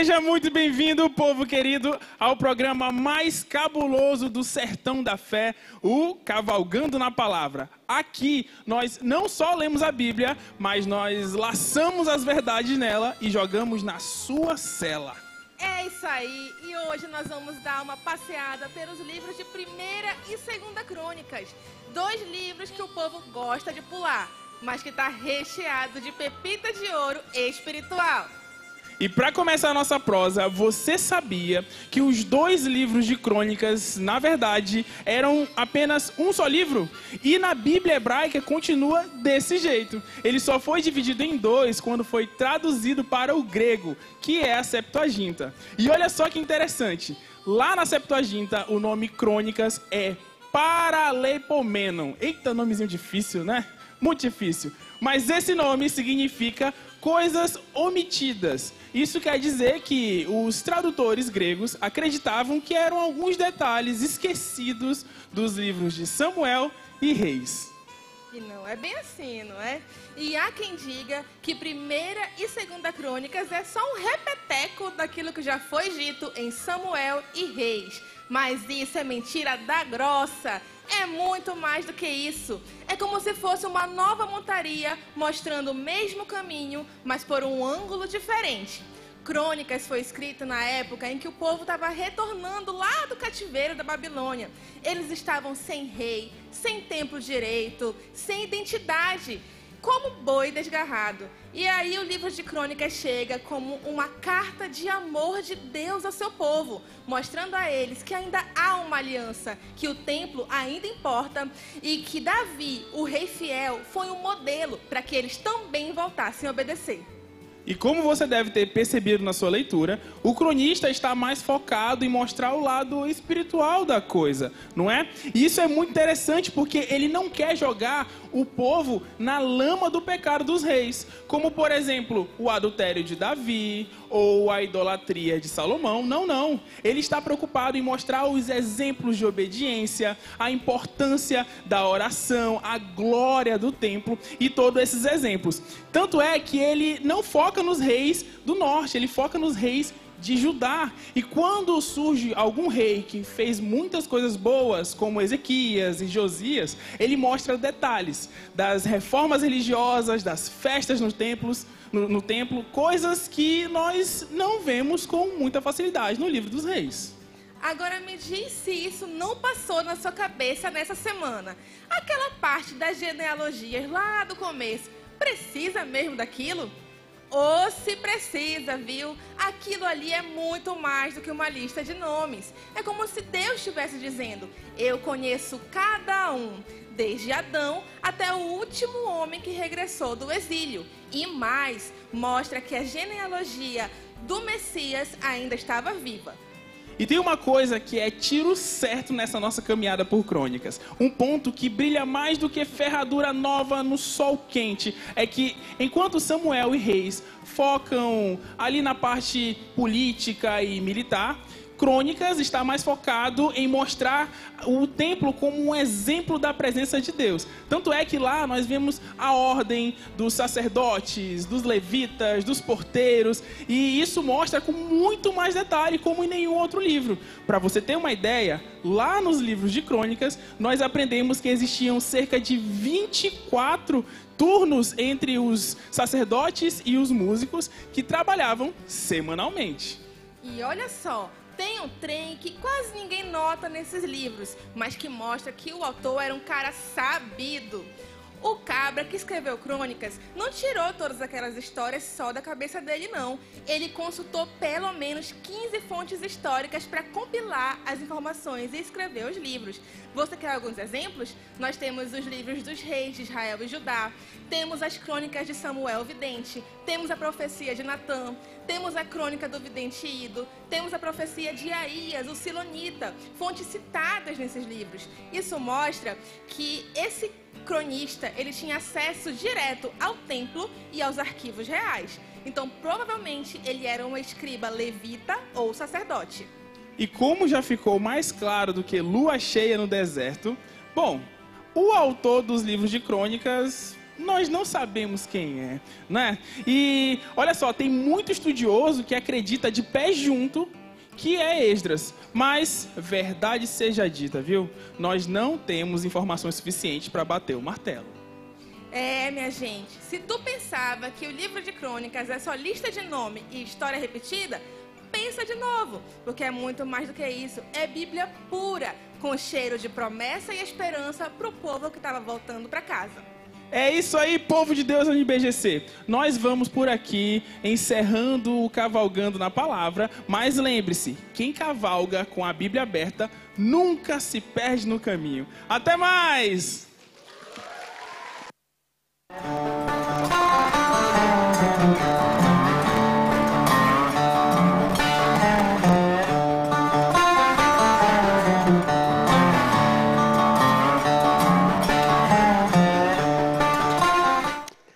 Seja muito bem-vindo, povo querido, ao programa mais cabuloso do Sertão da Fé, o Cavalgando na Palavra. Aqui, nós não só lemos a Bíblia, mas nós laçamos as verdades nela e jogamos na sua cela. É isso aí, e hoje nós vamos dar uma passeada pelos livros de 1ª e 2ª Crônicas. 2 livros que o povo gosta de pular, mas que está recheado de pepita de ouro espiritual. E para começar a nossa prosa, você sabia que os 2 livros de crônicas, na verdade, eram apenas um só livro? E na Bíblia hebraica continua desse jeito. Ele só foi dividido em 2 quando foi traduzido para o grego, que é a Septuaginta. E olha só que interessante, lá na Septuaginta o nome crônicas é Paralepomenon. Eita, nomezinho difícil, né? Muito difícil. Mas esse nome significa coisas omitidas. Isso quer dizer que os tradutores gregos acreditavam que eram alguns detalhes esquecidos dos livros de Samuel e Reis. E não é bem assim, não é? E há quem diga que 1ª e 2ª Crônicas é só um repeteco daquilo que já foi dito em Samuel e Reis. Mas isso é mentira da grossa. É muito mais do que isso. É como se fosse uma nova montaria mostrando o mesmo caminho, mas por um ângulo diferente. Crônicas foi escrito na época em que o povo estava retornando lá do cativeiro da Babilônia. Eles estavam sem rei, sem templo direito, sem identidade, como boi desgarrado. E aí o livro de Crônicas chega como uma carta de amor de Deus ao seu povo, mostrando a eles que ainda há uma aliança, que o templo ainda importa e que Davi, o rei fiel, foi um modelo para que eles também voltassem a obedecer. E como você deve ter percebido na sua leitura, o cronista está mais focado em mostrar o lado espiritual da coisa, não é? E isso é muito interessante porque ele não quer jogar o povo na lama do pecado dos reis, como por exemplo, o adultério de Davi ou a idolatria de Salomão. Não, não. Ele está preocupado em mostrar os exemplos de obediência, a importância da oração, a glória do templo e todos esses exemplos. Tanto é que ele não foca nos reis do norte, ele foca nos reis de Judá. E quando surge algum rei que fez muitas coisas boas, como Ezequias e Josias, ele mostra detalhes das reformas religiosas, das festas nos templos, no templo, coisas que nós não vemos com muita facilidade no livro dos reis. Agora me diz se isso não passou na sua cabeça nessa semana. Aquela parte das genealogias lá do começo, precisa mesmo daquilo? Ou se precisa, viu? Aquilo ali é muito mais do que uma lista de nomes. É como se Deus estivesse dizendo: eu conheço cada um, desde Adão até o último homem que regressou do exílio. E mais, mostra que a genealogia do Messias ainda estava viva. E tem uma coisa que é tiro certo nessa nossa caminhada por crônicas. Um ponto que brilha mais do que ferradura nova no sol quente é que, enquanto Samuel e Reis focam ali na parte política e militar, Crônicas está mais focado em mostrar o templo como um exemplo da presença de Deus. Tanto é que lá nós vemos a ordem dos sacerdotes, dos levitas, dos porteiros, e isso mostra com muito mais detalhe, como em nenhum outro livro. Para você ter uma ideia, lá nos livros de Crônicas, nós aprendemos que existiam cerca de 24 turnos entre os sacerdotes e os músicos que trabalhavam semanalmente. E olha só, tem um trem que quase ninguém nota nesses livros, mas que mostra que o autor era um cara sabido. O cabra que escreveu Crônicas não tirou todas aquelas histórias só da cabeça dele, não. Ele consultou pelo menos 15 fontes históricas para compilar as informações e escrever os livros. Você quer alguns exemplos? Nós temos os livros dos reis de Israel e Judá, temos as crônicas de Samuel o vidente, temos a profecia de Natã, temos a crônica do vidente Ido, temos a profecia de Aías, o Silonita, fontes citadas nesses livros. Isso mostra que esse cronista, ele tinha acesso direto ao templo e aos arquivos reais. Então, provavelmente, ele era um escriba levita ou sacerdote. E como já ficou mais claro do que lua cheia no deserto, bom, o autor dos livros de crônicas nós não sabemos quem é, né? E olha só, tem muito estudioso que acredita de pé junto que é Esdras, mas verdade seja dita, viu? Nós não temos informações suficientes para bater o martelo. Minha gente, se tu pensava que o livro de Crônicas é só lista de nome e história repetida, pensa de novo, porque é muito mais do que isso. É Bíblia pura, com cheiro de promessa e esperança para o povo que estava voltando para casa. É isso aí, povo de Deus no IBGC. Nós vamos por aqui encerrando o Cavalgando na Palavra, mas lembre-se, quem cavalga com a Bíblia aberta nunca se perde no caminho. Até mais!